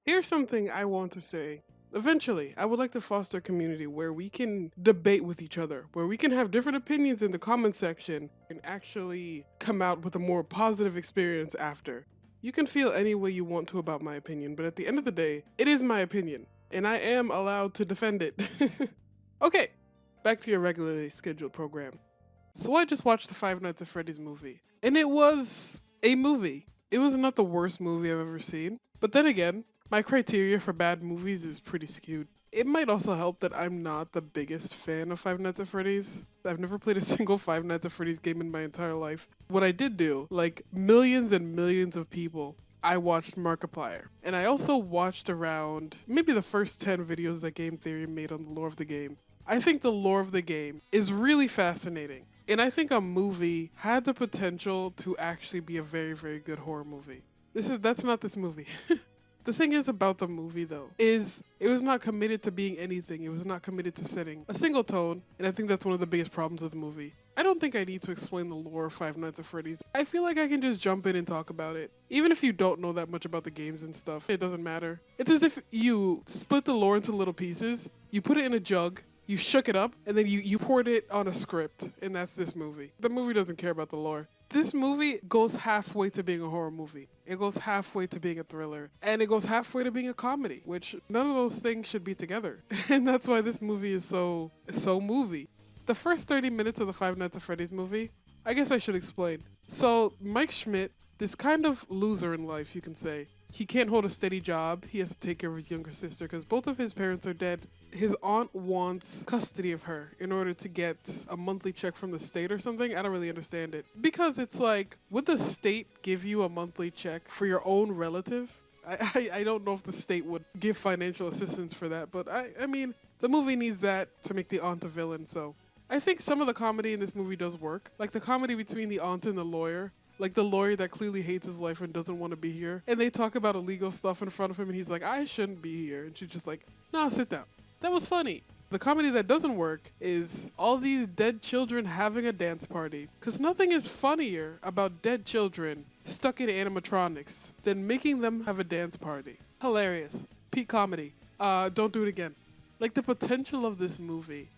Here's something I want to say. Eventually, I would like to foster a community where we can debate with each other, where we can have different opinions in the comment section and actually come out with a more positive experience after. You can feel any way you want to about my opinion, but at the end of the day, it is my opinion, and I am allowed to defend it. Okay, back to your regularly scheduled program. So I just watched the Five Nights at Freddy's movie, and it was a movie. It was not the worst movie I've ever seen, but then again, my criteria for bad movies is pretty skewed. It might also help that I'm not the biggest fan of Five Nights at Freddy's. I've never played a single Five Nights at Freddy's game in my entire life. What I did do, like millions and millions of people, I watched Markiplier. And I also watched around maybe the first 10 videos that Game Theory made on the lore of the game. I think the lore of the game is really fascinating. And I think a movie had the potential to actually be a very, very good horror movie. That's not this movie. The thing is about the movie, though, is it was not committed to being anything. It was not committed to setting a single tone, and I think that's one of the biggest problems of the movie. I don't think I need to explain the lore of Five Nights at Freddy's. I feel like I can just jump in and talk about it. Even if you don't know that much about the games and stuff, it doesn't matter. It's as if you split the lore into little pieces, you put it in a jug, you shook it up, and then you poured it on a script, and that's this movie. The movie doesn't care about the lore. This movie goes halfway to being a horror movie. It goes halfway to being a thriller. And it goes halfway to being a comedy, which none of those things should be together. And that's why this movie is so movie. The first 30 minutes of the Five Nights at Freddy's movie, I guess I should explain. So, Mike Schmidt, this kind of loser in life, you can say. He can't hold a steady job. He has to take care of his younger sister because both of his parents are dead. His aunt wants custody of her in order to get a monthly check from the state or something. I don't really understand it. Because it's like, would the state give you a monthly check for your own relative? I don't know if the state would give financial assistance for that, but I mean, the movie needs that to make the aunt a villain, so. I think some of the comedy in this movie does work. Like the comedy between the aunt and the lawyer. Like the lawyer that clearly hates his life and doesn't want to be here. And they talk about illegal stuff in front of him and he's like, I shouldn't be here. And she's just like, nah, sit down. That was funny. The comedy that doesn't work is all these dead children having a dance party. Because nothing is funnier about dead children stuck in animatronics than making them have a dance party. Hilarious. Peak comedy. Don't do it again. Like the potential of this movie.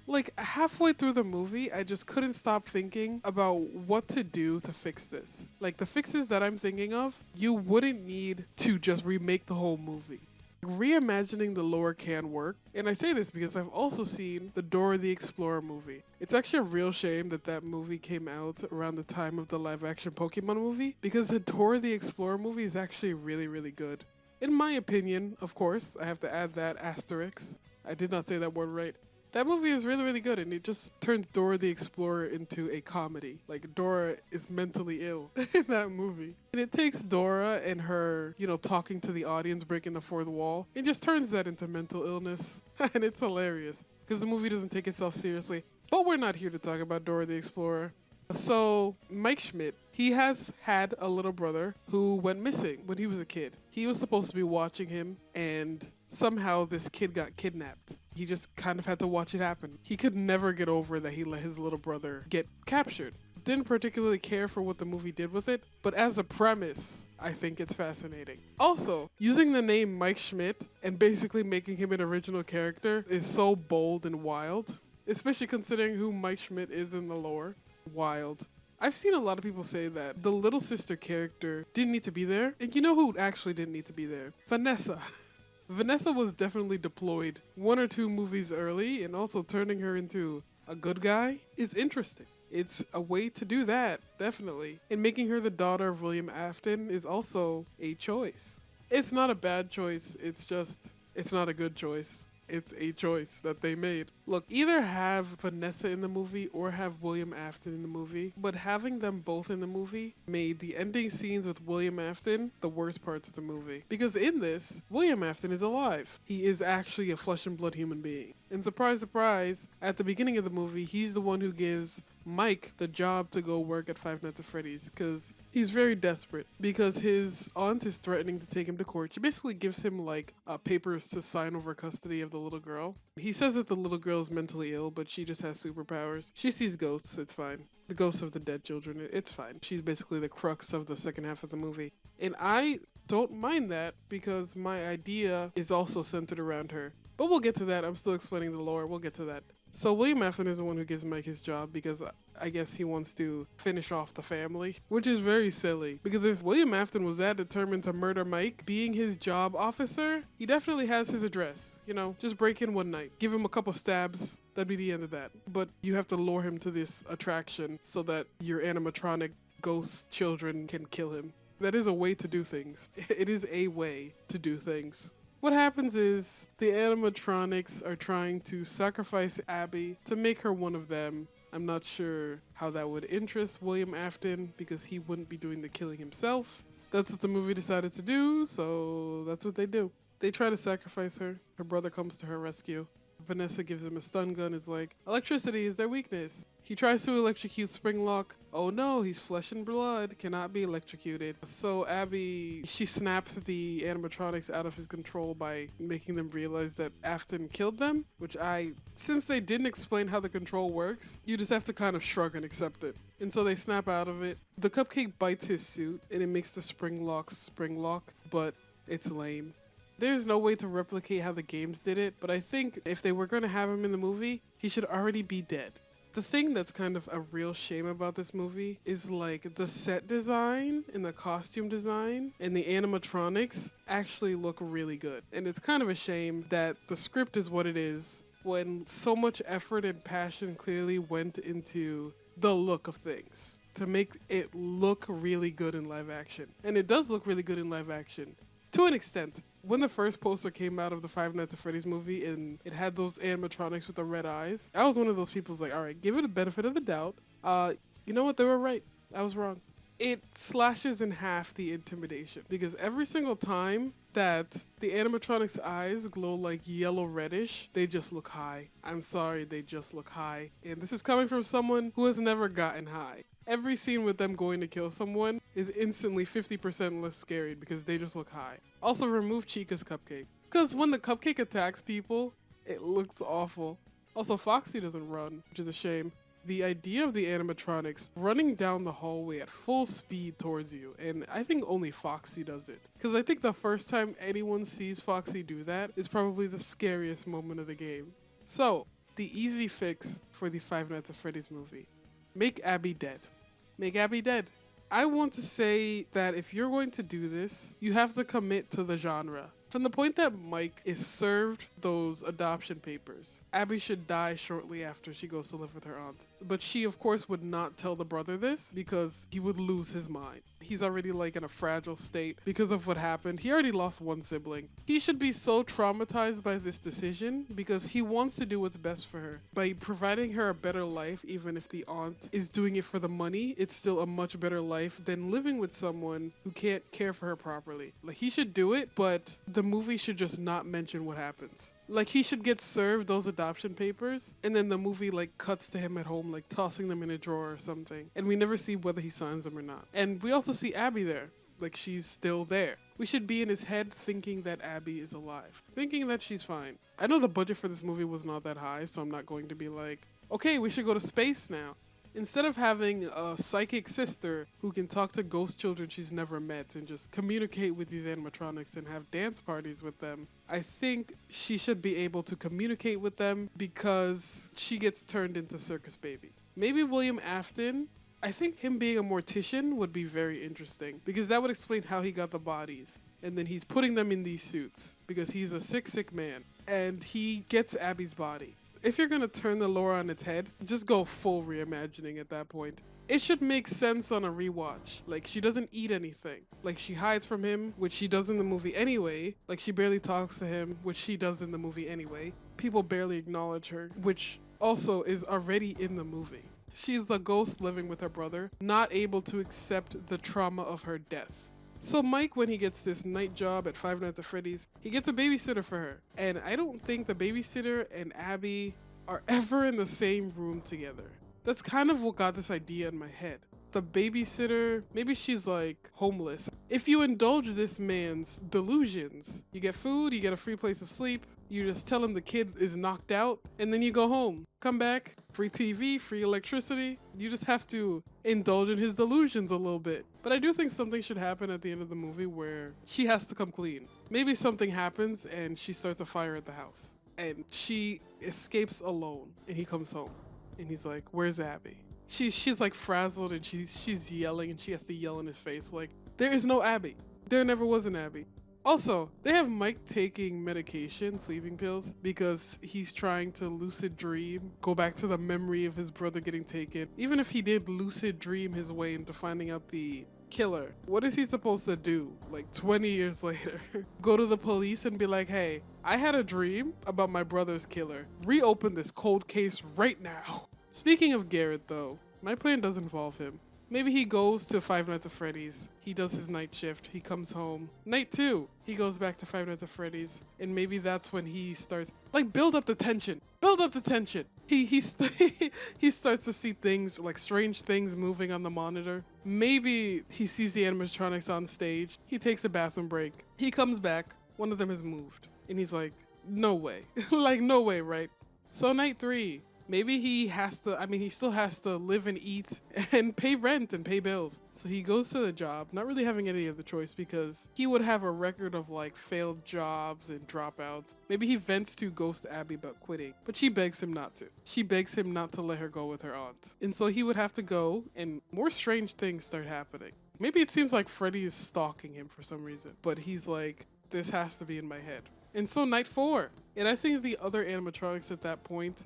Like halfway through the movie, I just couldn't stop thinking about what to do to fix this. Like the fixes that I'm thinking of, you wouldn't need to just remake the whole movie. Reimagining the lore can work, and I say this because I've also seen the Dora the Explorer movie. It's actually a real shame that that movie came out around the time of the live-action Pokemon movie, because the Dora the Explorer movie is actually really, really good. In my opinion, of course, I have to add that asterisk. I did not say that word right. That movie is really, really good, and it just turns Dora the Explorer into a comedy. Like, Dora is mentally ill in that movie. And it takes Dora and her, talking to the audience, breaking the fourth wall, and just turns that into mental illness. And it's hilarious, because the movie doesn't take itself seriously. But we're not here to talk about Dora the Explorer. So, Mike Schmidt, he has had a little brother who went missing when he was a kid. He was supposed to be watching him, and somehow this kid got kidnapped. He just kind of had to watch it happen. He could never get over that he let his little brother get captured. Didn't particularly care for what the movie did with it, but as a premise, I think it's fascinating. Also, using the name Mike Schmidt and basically making him an original character is so bold and wild, especially considering who Mike Schmidt is in the lore. Wild. I've seen a lot of people say that the little sister character didn't need to be there, and you know who actually didn't need to be there? Vanessa. Vanessa was definitely deployed 1 or 2 movies early, and also turning her into a good guy is interesting. It's a way to do that, definitely. And making her the daughter of William Afton is also a choice. It's not a bad choice, it's not a good choice. It's a choice that they made. Look, either have Vanessa in the movie or have William Afton in the movie, but having them both in the movie made the ending scenes with William Afton the worst parts of the movie. Because in this, William Afton is alive. He is actually a flesh and blood human being. And surprise, surprise, at the beginning of the movie, he's the one who gives Mike the job to go work at Five Nights at Freddy's because he's very desperate because his aunt is threatening to take him to court. She basically gives him like papers to sign over custody of the little girl. He says that the little girl is mentally ill, but she just has superpowers. She sees ghosts, it's fine. The ghosts of the dead children, it's fine. She's basically the crux of the second half of the movie. And I don't mind that because my idea is also centered around her. But we'll get to that. I'm still explaining the lore. We'll get to that. So William Afton is the one who gives Mike his job because I guess he wants to finish off the family, which is very silly. Because if William Afton was that determined to murder Mike, being his job officer, he definitely has his address. You know, just break in one night, give him a couple stabs, that'd be the end of that. But you have to lure him to this attraction so that your animatronic ghost children can kill him. That is a way to do things. It is a way to do things. What happens is the animatronics are trying to sacrifice Abby to make her one of them. I'm not sure how that would interest William Afton because he wouldn't be doing the killing himself. That's what the movie decided to do, so that's what they do. They try to sacrifice her. Her brother comes to her rescue. Vanessa gives him a stun gun, is like, electricity is their weakness. He tries to electrocute Springlock. Oh no, he's flesh and blood, cannot be electrocuted. So Abby, she snaps the animatronics out of his control by making them realize that Afton killed them, which since they didn't explain how the control works, you just have to kind of shrug and accept it. And so they snap out of it. The cupcake bites his suit and it makes the Springlock, but it's lame. There's no way to replicate how the games did it, but I think if they were going to have him in the movie, he should already be dead. The thing that's kind of a real shame about this movie is like the set design and the costume design and the animatronics actually look really good. And it's kind of a shame that the script is what it is when so much effort and passion clearly went into the look of things to make it look really good in live action. And it does look really good in live action to an extent. When the first poster came out of the Five Nights at Freddy's movie and it had those animatronics with the red eyes, I was one of those people who's like, all right, give it a benefit of the doubt. You know what? They were right. I was wrong. It slashes in half the intimidation because every single time that the animatronics' eyes glow like yellow reddish, they just look high. I'm sorry, they just look high. And this is coming from someone who has never gotten high. Every scene with them going to kill someone is instantly 50% less scary because they just look high. Also, remove Chica's cupcake. Because when the cupcake attacks people, it looks awful. Also, Foxy doesn't run, which is a shame. The idea of the animatronics running down the hallway at full speed towards you, and I think only Foxy does it. Because I think the first time anyone sees Foxy do that is probably the scariest moment of the game. So, the easy fix for the Five Nights at Freddy's movie. Make Abby dead. Make Abby dead. I want to say that if you're going to do this, you have to commit to the genre. From the point that Mike is served those adoption papers, Abby should die shortly after she goes to live with her aunt. But she, of course, would not tell the brother this because he would lose his mind. He's already like in a fragile state because of what happened. He already lost one sibling. He should be so traumatized by this decision because he wants to do what's best for her. By providing her a better life, even if the aunt is doing it for the money, it's still a much better life than living with someone who can't care for her properly. Like, he should do it, but the movie should just not mention what happens. Like, he should get served those adoption papers, and then the movie, like, cuts to him at home, like, tossing them in a drawer or something. And we never see whether he signs them or not. And we also see Abby there. Like, she's still there. We should be in his head thinking that Abby is alive. Thinking that she's fine. I know the budget for this movie was not that high, so I'm not going to be like, okay, we should go to space now. Instead of having a psychic sister who can talk to ghost children she's never met and just communicate with these animatronics and have dance parties with them, I think she should be able to communicate with them because she gets turned into Circus Baby. Maybe William Afton, I think him being a mortician would be very interesting because that would explain how he got the bodies. And then he's putting them in these suits because he's a sick man and he gets Abby's body. If you're gonna turn the lore on its head, just go full reimagining at that point. It should make sense on a rewatch. Like, she doesn't eat anything. Like, she hides from him, which she does in the movie anyway. Like, she barely talks to him, which she does in the movie anyway. People barely acknowledge her, which also is already in the movie. She's a ghost living with her brother, not able to accept the trauma of her death. So Mike, when he gets this night job at Five Nights at Freddy's, he gets a babysitter for her. And I don't think the babysitter and Abby are ever in the same room together. That's kind of what got this idea in my head. The babysitter, maybe she's like homeless. If you indulge this man's delusions, you get food, you get a free place to sleep, you just tell him the kid is knocked out, and then you go home. Come back, free TV, free electricity. You just have to indulge in his delusions a little bit. But I do think something should happen at the end of the movie where she has to come clean. Maybe something happens and she starts a fire at the house. And she escapes alone and he comes home. And he's like, where's Abby? She's like frazzled and she's yelling and she has to yell in his face like, there is no Abby. There never was an Abby. Also, they have Mike taking medication, sleeping pills, because he's trying to lucid dream, go back to the memory of his brother getting taken. Even if he did lucid dream his way into finding out the killer, what is he supposed to do like 20 years later? Go to the police and be like, hey, I had a dream about my brother's killer. Reopen this cold case right now. Speaking of Garrett though, my plan does involve him. Maybe he goes to Five Nights at Freddy's, he does his night shift, he comes home. Night 2, he goes back to Five Nights at Freddy's, and maybe that's when he starts, like, build up the tension. Build up the tension. He starts to see things, like strange things moving on the monitor. Maybe he sees the animatronics on stage, he takes a bathroom break, he comes back, one of them has moved, and he's like, no way. Like, no way, right? So night 3. Maybe he has to, he still has to live and eat and pay rent and pay bills. So he goes to the job, not really having any other choice because he would have a record of like failed jobs and dropouts. Maybe he vents to Ghost Abby about quitting, but she begs him not to. She begs him not to let her go with her aunt. And so he would have to go and more strange things start happening. Maybe it seems like Freddy is stalking him for some reason, but he's like, this has to be in my head. And so night 4. And I think the other animatronics at that point,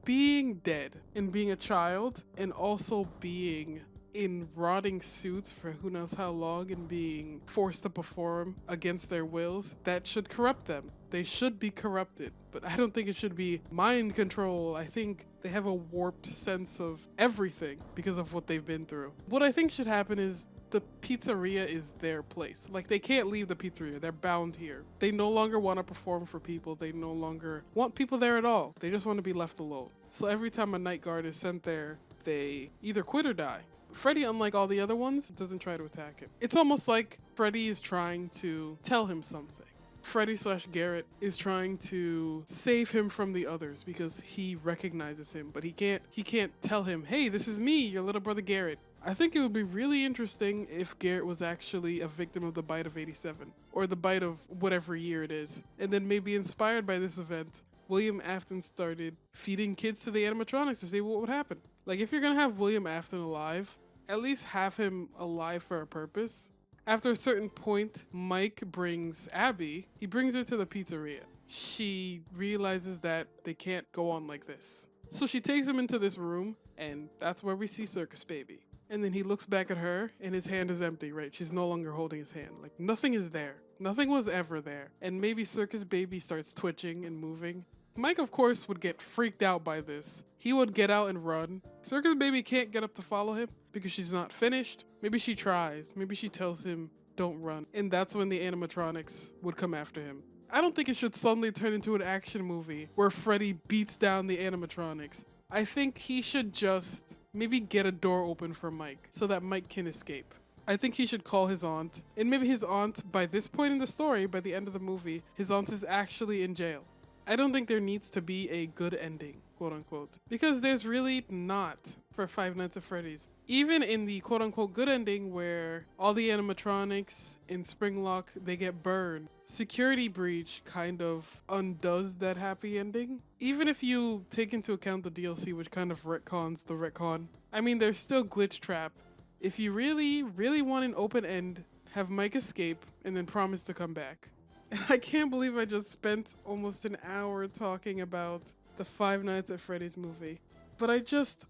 being dead and being a child and also being in rotting suits for who knows how long and being forced to perform against their wills, that should corrupt them. They should be corrupted, but I don't think it should be mind control. I think they have a warped sense of everything because of what they've been through. What I think should happen is the pizzeria is their place. Like, they can't leave the pizzeria. They're bound here. They no longer want to perform for people. They no longer want people there at all. They just want to be left alone. So every time a night guard is sent there, they either quit or die. Freddy, unlike all the other ones, doesn't try to attack him. It's almost like Freddy is trying to tell him something. Freddy/Garrett is trying to save him from the others because he recognizes him, but he can't tell him, hey, this is me, your little brother Garrett. I think it would be really interesting if Garrett was actually a victim of the bite of 87, or the bite of whatever year it is. And then maybe inspired by this event, William Afton started feeding kids to the animatronics to see what would happen. Like, if you're gonna have William Afton alive, at least have him alive for a purpose. After a certain point, Mike brings Abby, he brings her to the pizzeria. She realizes that they can't go on like this. So she takes him into this room, and that's where we see Circus Baby. And then he looks back at her, and his hand is empty, right? She's no longer holding his hand. Like, nothing is there. Nothing was ever there. And maybe Circus Baby starts twitching and moving. Mike, of course, would get freaked out by this. He would get out and run. Circus Baby can't get up to follow him because she's not finished. Maybe she tries. Maybe she tells him, don't run. And that's when the animatronics would come after him. I don't think it should suddenly turn into an action movie where Freddy beats down the animatronics. I think he should just maybe get a door open for Mike so that Mike can escape. I think he should call his aunt, and maybe his aunt, by this point in the story, by the end of the movie, his aunt is actually in jail. I don't think there needs to be a good ending, quote unquote, because there's really not for Five Nights at Freddy's. Even in the quote unquote good ending where all the animatronics in Springlock, they get burned, Security Breach kind of undoes that happy ending. Even if you take into account the DLC, which kind of retcons the retcon, I mean, there's still Glitch Trap. If you really, really want an open end, have Mike escape and then promise to come back. And I can't believe I just spent almost an hour talking about the Five Nights at Freddy's movie. But I just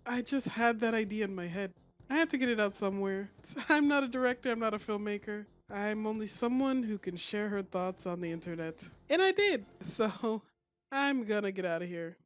had that idea in my head. I had to get it out somewhere. I'm not a director, I'm not a filmmaker. I'm only someone who can share her thoughts on the internet. And I did. So I'm gonna get out of here.